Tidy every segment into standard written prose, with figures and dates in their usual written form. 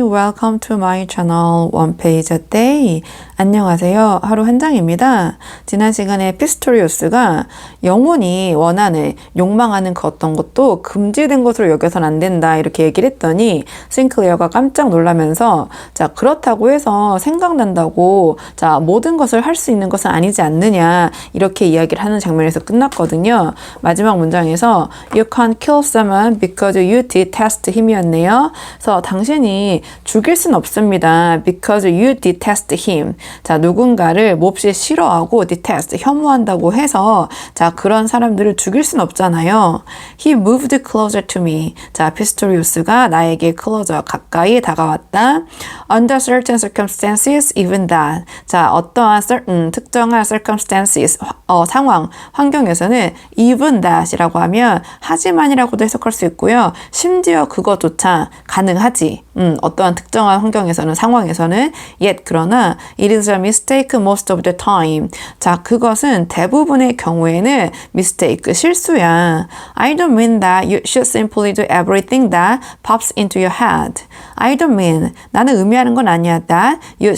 welcome to my channel One Page a Day. 안녕하세요. 하루 한 장입니다. 지난 시간에 피스토리우스가 영혼이 원하는, 욕망하는 그 어떤 것도 금지된 것으로 여겨선 안 된다 이렇게 얘기를 했더니 싱클레어가 깜짝 놀라면서 자 그렇다고 해서 생각난다고 자 모든 것을 할 수 있는 것은 아니지 않느냐 이렇게 이야기를 하는 장면에서 끝났거든요. 마지막 문장에서 You can't kill someone because you detest him이었네요. 그래서 당신이 죽일 순 없습니다. Because you detest him. 자, 누군가를 몹시 싫어하고 detest, 혐오한다고 해서 자, 그런 사람들을 죽일 순 없잖아요. He moved closer to me. 자, 피스토리우스가 나에게 closer, 가까이 다가왔다. Under certain circumstances, even that. 자, 어떠한 특정한 circumstances, 상황, 환경에서는 even that이라고 하면 하지만이라고도 해석할 수 있고요. 심지어 그것조차 가능하지. 어떠한 특정한 환경에서는, 상황에서는 yet 그러나 it is a mistake most of the time. 자, 그것은 대부분의 경우에는 mistake, 실수야. I don't mean that you should simply do everything that pops into your head. I don't mean, 나는 의미하는 건 아니야. That you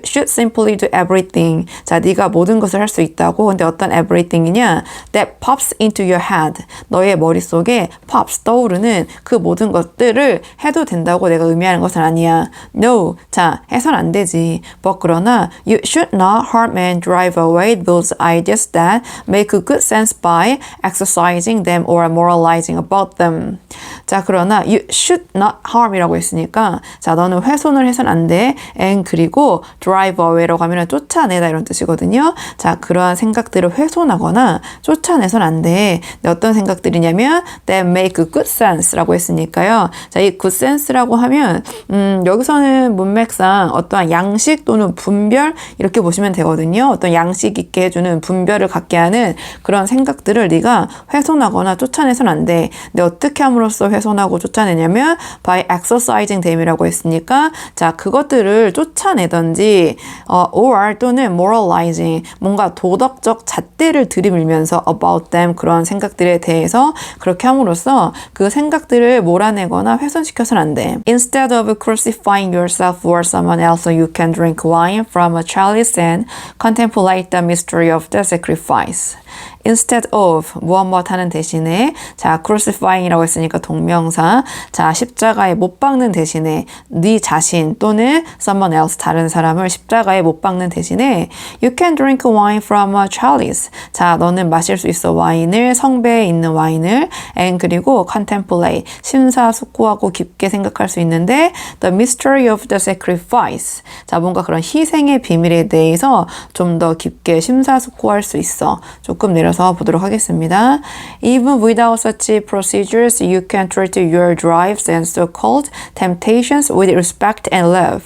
should simply do everything. 자, 네가 모든 것을 할 수 있다고. 근데 어떤 everything이냐? That pops into your head. 너의 머릿속에 pops, 떠오르는 그 모든 것들을 해도 된다고 내가 의미하는 것은 아니야. No. 자, 해선 안 되지. But 그러나 you should not harm and drive away those ideas that make good sense by exercising them or moralizing about them. 자, 그러나 you should not harm이라고 했으니까 자, 너는 훼손을 해선 안 돼. and 그리고 drive away라고 하면 쫓아내다 이런 뜻이거든요. 자, 그러한 생각들을 훼손하거나 쫓아내선 안 돼. 근데 어떤 생각들이냐면 that make good sense라고 했으니까요. 자, 이 good sense라고 하면 여기서는 문맥상 어떠한 양식 또는 분별 이렇게 보시면 되거든요. 어떤 양식 있게 해주는 분별을 갖게 하는 그런 생각들을 네가 훼손하거나 쫓아내선 안 돼. 근데 어떻게 함으로써 훼손하고 쫓아내냐면 by exercising them이라고 했으니까 자 그것들을 쫓아내던지 or 또는 moralizing 뭔가 도덕적 잣대를 들이밀면서 about them 그런 생각들에 대해서 그렇게 함으로써 그 생각들을 몰아내거나 훼손시켜서는 안 돼. Instead of crucifying yourself or someone else, you can drink wine from a chalice and contemplate the mystery of the sacrifice. Instead of 무엇 하는 대신에 자 crucifying이라고 했으니까 동명사 자 십자가에 못 박는 대신에 네 자신 또는 someone else 다른 사람을 십자가에 못 박는 대신에 you can drink wine from a chalice 자 너는 마실 수 있어 와인을 성배에 있는 와인을 and 그리고 contemplate 심사숙고하고 깊게 생각할 수 있는데 the mystery of the sacrifice 자 뭔가 그런 희생의 비밀에 대해서 좀 더 깊게 심사숙고할 수 있어 조금 내려서 보도록 하겠습니다. Even without such procedures, you can treat your drives and so-called temptations with respect and love.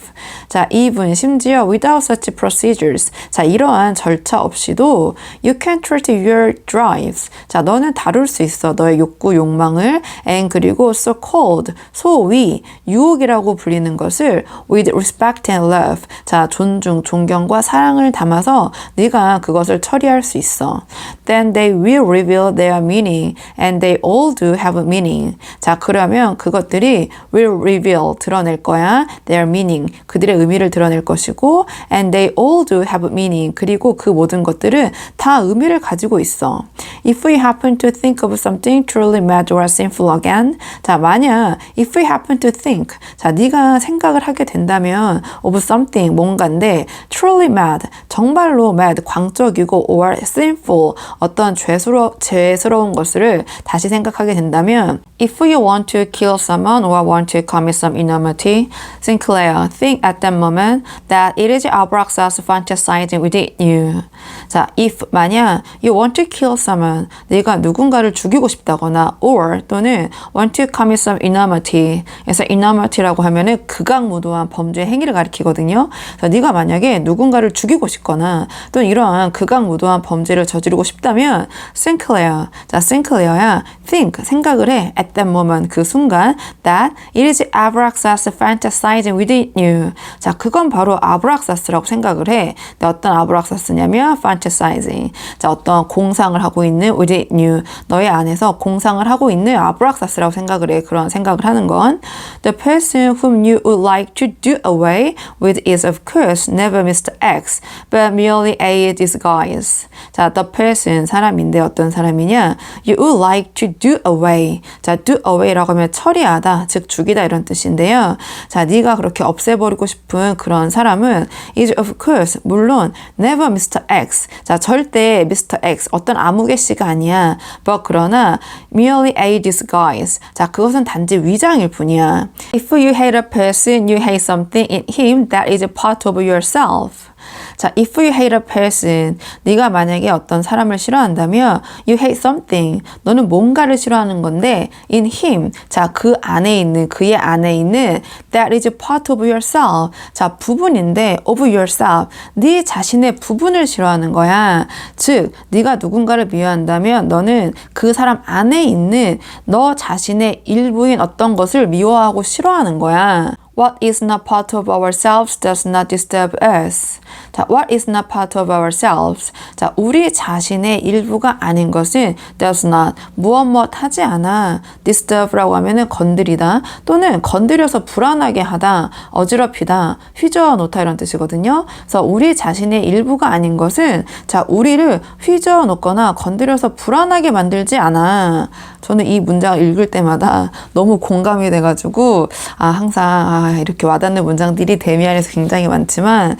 자, even 심지어 without such procedures. 자, 이러한 절차 없이도 you can treat your drives. 자, 너는 다룰 수 있어. 너의 욕구, 욕망을 and 그리고 so-called, 소위 유혹이라고 불리는 것을 with respect and love. 자, 존중, 존경과 사랑을 담아서 네가 그것을 처리할 수 있어. Then they will reveal their meaning and they all do have a meaning. 자, 그러면 그것들이 will reveal 드러낼 거야. their meaning 그들의 의미를 드러낼 것이고 and they all do have a meaning 그리고 그 모든 것들은 다 의미를 가지고 있어. If we happen to think of something truly mad or sinful again 자, 만약 if we happen to think 자, 네가 생각을 하게 된다면 of something 뭔가인데 truly mad 정말로 mad 광적이고 or sinful 어떤 죄스러운 것을 다시 생각하게 된다면 If you want to kill someone or want to commit some enormity, Sinclair, think at that moment that it is Abraxas fantasizing within you. 자, if 만약 you want to kill someone, 네가 누군가를 죽이고 싶다거나 or 또는 want to commit some enormity. 그래서 enormity라고 하면은 극악무도한 범죄 행위를 가리키거든요. 그래서 네가 만약에 누군가를 죽이고 싶거나 또는 이러한 극악무도한 범죄를 저지르고 싶다면 누구냐면 Sinclair. 자, Sinclair야 think 생각을 해 at that moment 그 순간 that it is Abraxas fantasizing within you. 자, 그건 바로 아브락사스라고 생각을 해. 근데 어떤 아브락사스냐면 fantasizing. 자, 어떤 공상을 하고 있는 within you. 너의 안에서 공상을 하고 있는 아브락사스라고 생각을 해. 그런 생각을 하는 건 the person whom you would like to do away with is of course never Mr. X, but merely a disguise. 자, the person 사람인데 어떤 사람이냐? You would like to do away. 자, do away라고 하면 처리하다, 즉 죽이다 이런 뜻인데요. 자, 네가 그렇게 없애버리고 싶은 그런 사람은 is of course 물론 never Mr. X. 자, 절대 Mr. X 어떤 아무개 씨가 아니야. but 그러나 merely a disguise. 자, 그것은 단지 위장일 뿐이야. If you hate a person, you hate something in him that is a part of yourself. 자, if you hate a person, 네가 만약에 어떤 사람을 싫어한다면 you hate something, 너는 뭔가를 싫어하는 건데 in him, 자, 그 안에 있는, 그의 안에 있는 that is a part of yourself, 자, 부분인데 of yourself, 네 자신의 부분을 싫어하는 거야. 즉, 네가 누군가를 미워한다면 너는 그 사람 안에 있는 너 자신의 일부인 어떤 것을 미워하고 싫어하는 거야. What is not part of ourselves does not disturb us. 자, what is not part of ourselves. 자, 우리 자신의 일부가 아닌 것은 does not, 무엇 하지 않아. disturb라고 하면은 건드리다 또는 건드려서 불안하게 하다, 어지럽히다, 휘저어 놓다 이런 뜻이거든요. 그래서 우리 자신의 일부가 아닌 것은 자, 우리를 휘저어 놓거나 건드려서 불안하게 만들지 않아. 저는 이 문장을 읽을 때마다 너무 공감이 돼가지고 항상 이렇게 와닿는 문장들이 데미안에서 굉장히 많지만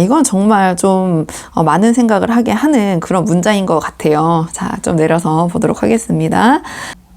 이건 정말 좀 많은 생각을 하게 하는 그런 문장인 것 같아요. 자, 좀 내려서 보도록 하겠습니다.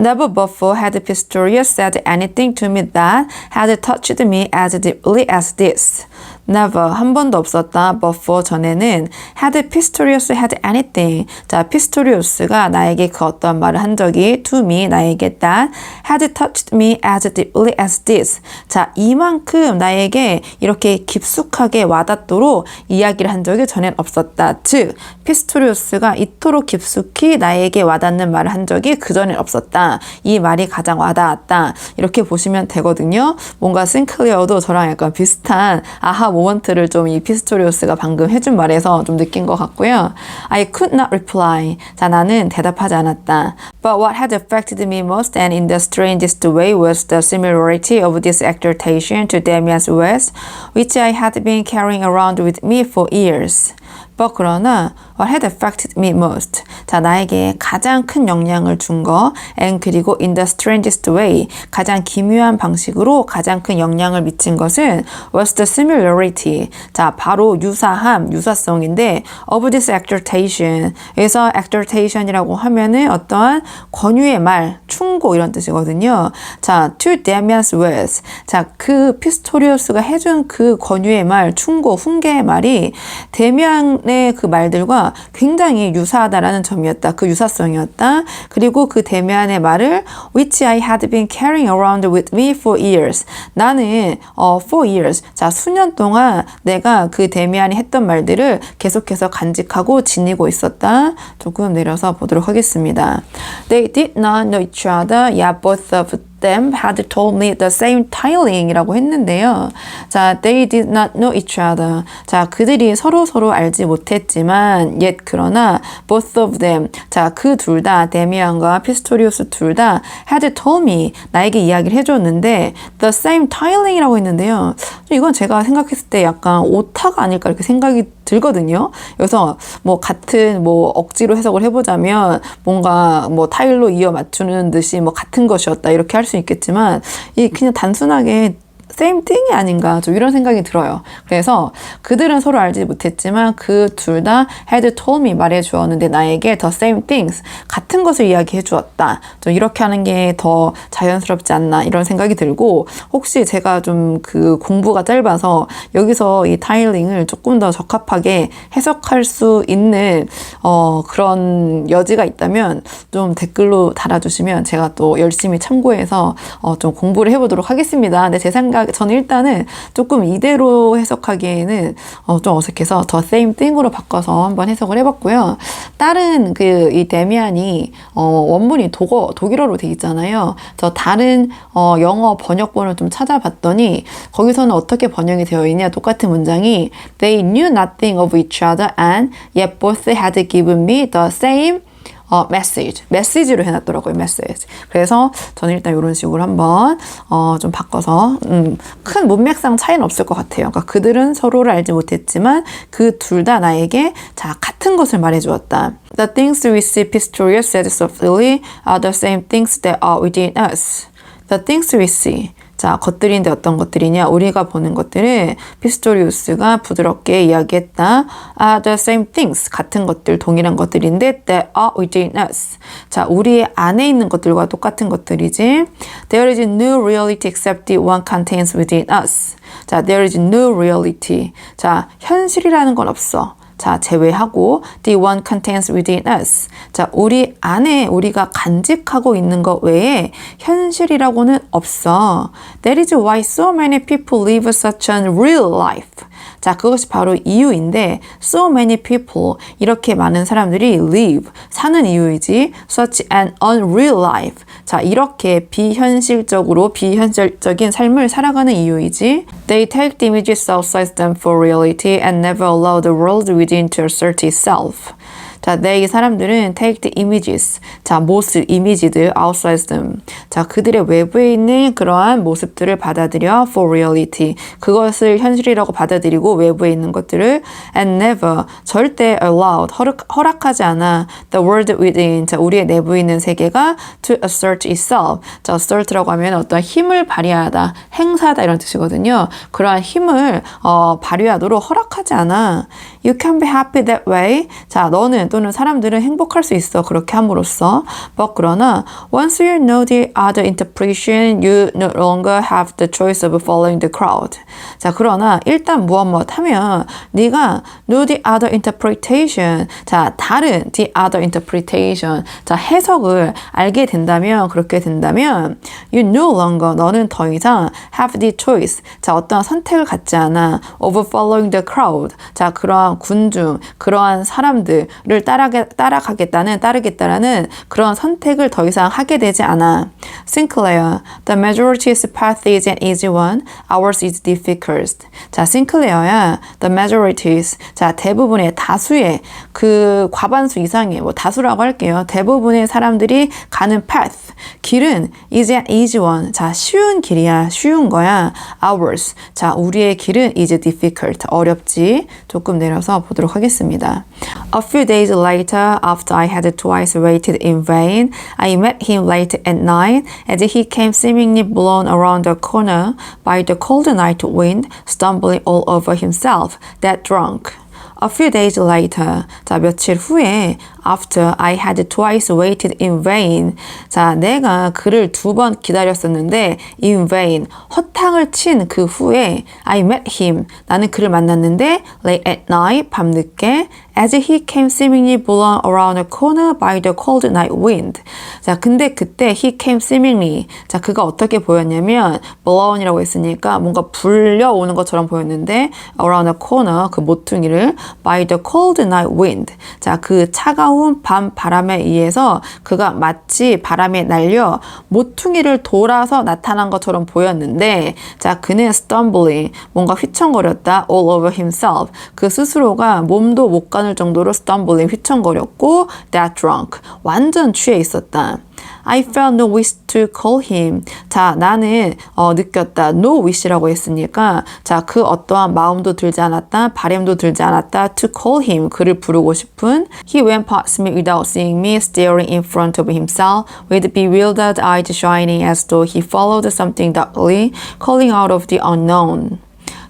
Never before had Pistorius said anything to me that had touched me as deeply as this. Never, 한 번도 없었다. Before, 전에는 had Pistorius had anything. 자, Pistorius가 나에게 그 어떤 말을 한 적이 to me, 나에게 that had touched me as deeply as this. 자, 이만큼 나에게 이렇게 깊숙하게 와닿도록 이야기를 한 적이 전엔 없었다. 즉, Pistorius가 이토록 깊숙이 나에게 와닿는 말을 한 적이 그전엔 없었다. 이 말이 가장 와닿았다. 이렇게 보시면 되거든요. 뭔가 싱클리어도 저랑 약간 비슷한 아하 모먼트를 좀 이 피스토리우스가 방금 해준 말에서 좀 느낀 것 같고요. I could not reply. 자, 나는 대답하지 않았다. But what had affected me most and in the strangest way was the similarity of this exhortation to Damian's words, which I had been carrying around with me for years. But 그러나 what had affected me most. 자, 나에게 가장 큰 영향을 준 거 and 그리고 in the strangest way 가장 기묘한 방식으로 가장 큰 영향을 미친 것은 was the similarity. 자, 바로 유사함, 유사성인데 of this exhortation. 그래서 exhortation이라고 하면은 어떠한 권유의 말, 충고 이런 뜻이거든요. 자, to Damian's words. 자, 그 피스토리우스가 해준 그 권유의 말, 충고, 훈계의 말이 데미안의 그 말들과 굉장히 유사하다라는 점이었다. 그 유사성이었다. 그리고 그 데미안의 말을 which I had been carrying around with me for years. 나는 for years. 자, 수년 동안 내가 그 데미안이 했던 말들을 계속해서 간직하고 지니고 있었다. 조금 내려서 보도록 하겠습니다. They did not know each other. Yeah, both of them had told me the same telling이라고 했는데요. 자, they did not know each other. 자, 그들이 서로 알지 못했지만 yet 그러나 both of them. 자, 그 둘 다 데미안과 피스토리우스 둘 다 had told me. 나에게 이야기를 해줬는데 the same telling이라고 했는데요. 이건 제가 생각했을 때 약간 오타가 아닐까 이렇게 생각이 들거든요. 그래서 뭐 같은 뭐 억지로 해석을 해보자면 뭔가 뭐 타일로 이어 맞추는 듯이 뭐 같은 것이었다 이렇게 할 수 있겠지만 이 그냥 단순하게 same thing이 아닌가 좀 이런 생각이 들어요. 그래서 그들은 서로 알지 못했지만 그 둘 다 had told me 말해 주었는데 나에게 the same things 같은 것을 이야기해 주었다. 좀 이렇게 하는 게 더 자연스럽지 않나 이런 생각이 들고 혹시 제가 좀 그 공부가 짧아서 여기서 이 타일링을 조금 더 적합하게 해석할 수 있는 그런 여지가 있다면 좀 댓글로 달아주시면 제가 또 열심히 참고해서 좀 공부를 해보도록 하겠습니다. 근데 제 생각 저는 일단은 조금 이대로 해석하기에는 좀 어색해서 the same thing으로 바꿔서 한번 해석을 해봤고요. 다른 이 데미안이 원문이 독일어로 돼 있잖아요. 저 다른 영어 번역본을 좀 찾아봤더니 거기서는 어떻게 번역이 되어 있냐, 똑같은 문장이 They knew nothing of each other and yet both had given me the same 메시지로 해놨더라고요. 메시지. 그래서 저는 일단 이런 식으로 한번 좀 바꿔서 큰 문맥상 차이는 없을 것 같아요. 그러니까 그들은 서로를 알지 못했지만 그 둘 다 나에게 같은 것을 말해주었다. The things we see Pistorius said softly are the same things that are within us. The things we see. 자, 것들인데 어떤 것들이냐? 우리가 보는 것들을 피스토리우스가 부드럽게 이야기했다. are the same things. 같은 것들, 동일한 것들인데 that are within us. 자, 우리 안에 있는 것들과 똑같은 것들이지. There is no reality except the one contains within us. 자, there is no reality. 자, 현실이라는 건 없어. 자, 제외하고 the one contains within us. 자, 우리 안에 우리가 간직하고 있는 것 외에 현실이라고는 없어. That is why so many people live such a real life. 자, 그것이 바로 이유인데 so many people, 이렇게 많은 사람들이 live, 사는 이유이지 such an unreal life. 자, 이렇게 비현실적인 삶을 살아가는 이유이지. They take the images outside them for reality and never allow the world within to assert itself. 자, 이 사람들은 take the images. 자, 모습, 이미지들 outside them. 자, 그들의 외부에 있는 그러한 모습들을 받아들여 for reality. 그것을 현실이라고 받아들이고 외부에 있는 것들을 and never, 절대 allowed, 허락하지 않아 the world within. 자, 우리의 내부에 있는 세계가 to assert itself. 자, assert라고 하면 어떤 힘을 발휘하다, 행사하다 이런 뜻이거든요. 그러한 힘을 발휘하도록 허락하지 않아. You can be happy that way. 자, 너는 또는 사람들은 행복할 수 있어. 그렇게 함으로써. But 그러나 once you know the other interpretation, you no longer have the choice of following the crowd. 자, 그러나 일단 무엇 하면 네가 know the other interpretation. 자, 다른 the other interpretation. 자, 해석을 알게 된다면, 그렇게 된다면 you no longer, 너는 더 이상 have the choice. 자, 어떠한 선택을 갖지 않아. of following the crowd. 자, 그러한 군중, 그러한 사람들을 따르겠다는 그런 선택을 더 이상 하게 되지 않아. Sinclair, the majority's path is an easy one. Ours is difficult. 자, Sinclair야, the majorities. 자, 대부분의 다수의 그 과반수 이상의 다수라고 할게요. 대부분의 사람들이 가는 path, 길은 is an easy one. 자, 쉬운 길이야. 쉬운 거야. Ours. 자, 우리의 길은 is difficult. 어렵지. 조금 내려서 보도록 하겠습니다. A few days later, after I had twice waited in vain, I met him late at night as he came seemingly blown around the corner by the cold night wind, stumbling all over himself, that drunk. A few days later, 자, 며칠 후에 after I had twice waited in vain. 자, 내가 그를 2번 기다렸었는데 in vain, 허탕을 친 그 후에 I met him. 나는 그를 만났는데 late at night, 밤늦게 as he came seemingly blown around a corner by the cold night wind. 자, 근데 그때 he came seemingly. 자, 그가 어떻게 보였냐면 blown이라고 했으니까 뭔가 불려오는 것처럼 보였는데 around a corner, 그 모퉁이를 by the cold night wind. 자, 그 차가운 밤 바람에 의해서 그가 마치 바람에 날려 모퉁이를 돌아서 나타난 것처럼 보였는데, 자, 그는 stumbling, 뭔가 휘청거렸다, all over himself. 그 스스로가 몸도 못 가눌 정도로 stumbling, 휘청거렸고, that drunk, 완전 취해 있었다. I felt no wish to call him. 자, 나는 느꼈다. no wish라고 했으니까 자, 그 어떠한 마음도 들지 않았다. 바람도 들지 않았다. to call him. 그를 부르고 싶은. He went past me without seeing me, staring in front of himself with bewildered eyes shining as though he followed something darkly, calling out of the unknown.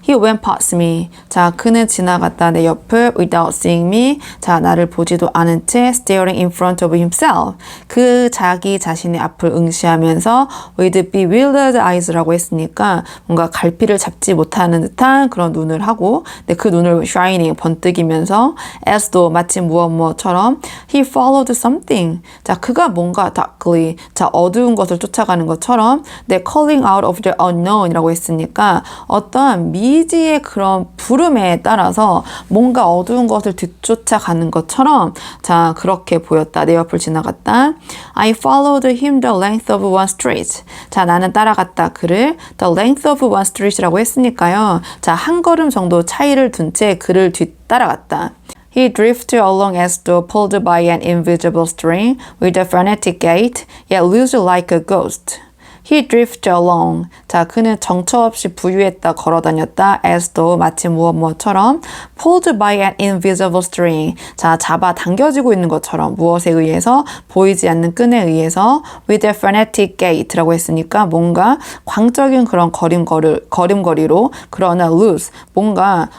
He went past me. 자, 그는 지나갔다 내 옆을 without seeing me. 자, 나를 보지도 않은 채 staring in front of himself. 그 자기 자신의 앞을 응시하면서 with bewildered eyes라고 했으니까 뭔가 갈피를 잡지 못하는 듯한 그런 눈을 하고 근데 그 눈을 shining 번뜩이면서 as though 마치 무엇처럼 he followed something. 자, 그가 뭔가 darkly 자, 어두운 것을 쫓아가는 것처럼 내 calling out of the unknown이라고 했으니까 어떠한 미지의 그런 부름에 따라서 뭔가 어두운 것을 뒤쫓아가는 것처럼 자 그렇게 보였다. 내 옆을 지나갔다. I followed him the length of one street. 자 나는 따라갔다. 그를 the length of one street이라고 했으니까요. 자 한 걸음 정도 차이를 둔 채 그를 뒤따라갔다. He drifted along as though pulled by an invisible string with a frenetic gait, yet loose like a ghost. He drifted along. 자, 그는 정처 없이 부유했다, 걸어다녔다. as though 마치 무엇처럼 pulled by an invisible string. 자, 잡아 당겨지고 있는 것처럼 무엇에 의해서 보이지 않는 끈에 의해서 with a frenetic gait라고 했으니까 뭔가 광적인 그런 걸음걸이로 그러나 loose 뭔가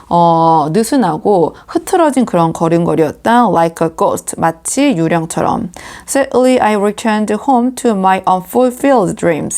느슨하고 흐트러진 그런 걸음걸이였다. like a ghost 마치 유령처럼. Sadly, I returned home to my unfulfilled dreams.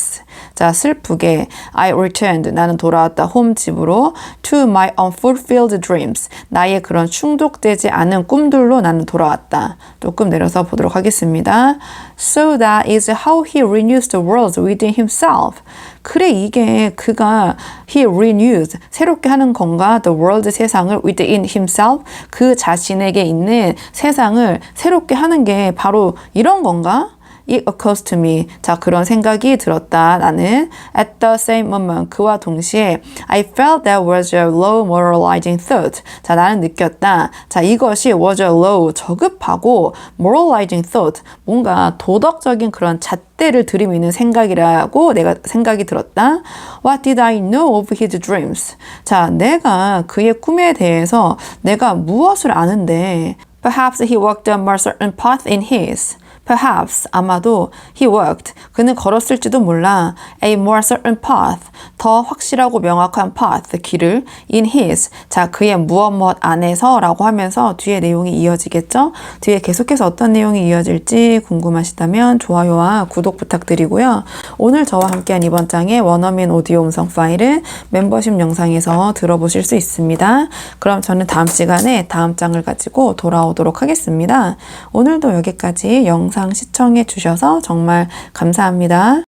자 슬프게 I returned 나는 돌아왔다 home 집으로 to my unfulfilled dreams 나의 그런 충족되지 않은 꿈들로 나는 돌아왔다. 조금 내려서 보도록 하겠습니다. So that is how he renews the world within himself. 그래 이게 그가 he renews 새롭게 하는 건가 the world 세상을 within himself 그 자신에게 있는 세상을 새롭게 하는 게 바로 이런 건가? It occurs to me. 자, 그런 생각이 들었다. 나는 at the same moment 그와 동시에 I felt that was a low moralizing thought. 자, 나는 느꼈다. 자, 이것이 was a low 저급하고 moralizing thought 뭔가 도덕적인 그런 잣대를 들이미는 생각이라고 내가 생각이 들었다. What did I know of his dreams? 자, 내가 그의 꿈에 대해서 내가 무엇을 아는데 Perhaps he walked a more certain path in his. Perhaps, 아마도 he walked, 그는 걸었을지도 몰라 a more certain path, 더 확실하고 명확한 path, 길을 in his, 자 그의 무엇 안에서 라고 하면서 뒤에 내용이 이어지겠죠? 뒤에 계속해서 어떤 내용이 이어질지 궁금하시다면 좋아요와 구독 부탁드리고요. 오늘 저와 함께한 이번 장의 원어민 오디오 음성 파일은 멤버십 영상에서 들어보실 수 있습니다. 그럼 저는 다음 시간에 다음 장을 가지고 돌아오도록 하겠습니다. 오늘도 여기까지 영상 시청해 주셔서 정말 감사합니다.